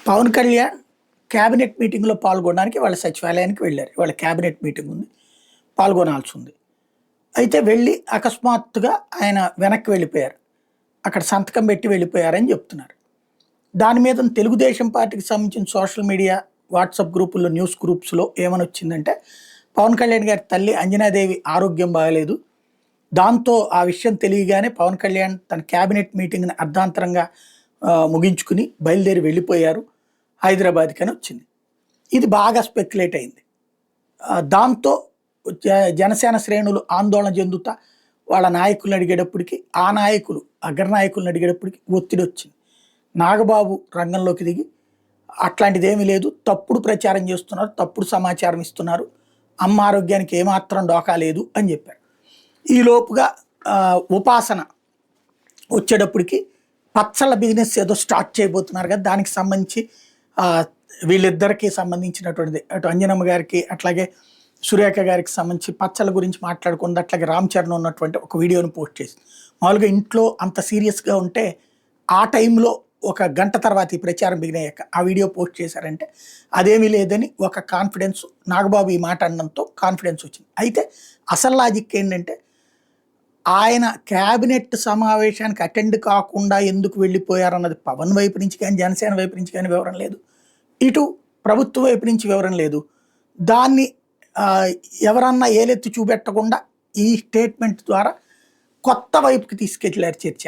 Pawan Kalyan cabinet మీటింగ్లో పాల్గొనడానికి వాళ్ళ సచివాలయానికి వెళ్ళారు. వాళ్ళ క్యాబినెట్ మీటింగ్ ఉంది, పాల్గొనాల్సి ఉంది. అయితే వెళ్ళి అకస్మాత్తుగా ఆయన వెనక్కి వెళ్ళిపోయారు. అక్కడ సంతకం పెట్టి వెళ్ళిపోయారని చెప్తున్నారు. దాని మీద తెలుగుదేశం పార్టీకి సంబంధించిన సోషల్ మీడియా, వాట్సాప్ గ్రూపుల్లో, న్యూస్ గ్రూప్స్లో ఏమని వచ్చిందంటే, పవన్ కళ్యాణ్ గారి తల్లి అంజనాదేవి ఆరోగ్యం బాగలేదు, దాంతో ఆ విషయం తెలియగానే పవన్ కళ్యాణ్ తన క్యాబినెట్ మీటింగ్ని అర్ధాంతరంగా ముగించుకుని బయలుదేరి వెళ్ళిపోయారు హైదరాబాద్కి అని వచ్చింది. ఇది బాగా స్పెక్యులేట్ అయింది. దాంతో జనసేన శ్రేణులు ఆందోళన చెందుతా వాళ్ళ నాయకులను అడిగేటప్పటికి, ఆ నాయకులు అగ్రనాయకులను అడిగేటప్పటికి ఒత్తిడి వచ్చింది. నాగబాబు రంగంలోకి దిగి అట్లాంటిది ఏమీ లేదు, తప్పుడు ప్రచారం చేస్తున్నారు, తప్పుడు సమాచారం ఇస్తున్నారు, అమ్మ ఆరోగ్యానికి ఏమాత్రం డోకా లేదు అని చెప్పారు. ఈలోపుగా ఉపాసన వచ్చేటప్పటికి పచ్చళ్ళ బిజినెస్ ఏదో స్టార్ట్ చేయబోతున్నారు కదా, దానికి సంబంధించి వీళ్ళిద్దరికీ సంబంధించినటువంటిది, అటు అంజనమ్మ గారికి అట్లాగే సురేఖ గారికి సంబంధించి పచ్చళ్ళ గురించి మాట్లాడుకుంది. అట్లాగే రామ్ చరణ్ ఉన్నటువంటి ఒక వీడియోని పోస్ట్ చేసి, మామూలుగా ఇంట్లో అంత సీరియస్గా ఉంటే ఆ టైంలో ఒక గంట తర్వాత ఈ ప్రచారం బిగినయ్యాక ఆ వీడియో పోస్ట్ చేశారంటే అదేమీ లేదని ఒక కాన్ఫిడెన్స్, నాగబాబు ఈ మాట అనడంతో కాన్ఫిడెన్స్ వచ్చింది. అయితే అసలు లాజిక్ ఏంటంటే, ఆయన క్యాబినెట్ సమావేశానికి అటెండ్ కాకుండా ఎందుకు వెళ్ళిపోయారన్నది పవన్ వైపు నుంచి కానీ జనసేన వైపు నుంచి కానీ వివరం లేదు, ఇటు ప్రభుత్వ వైపు నుంచి వివరం లేదు. దాన్ని ఎవరన్నా ఏలెత్తి చూపెట్టకుండా ఈ స్టేట్మెంట్ ద్వారా కొత్త వైపుకి తీసుకెళ్లారు చర్చ.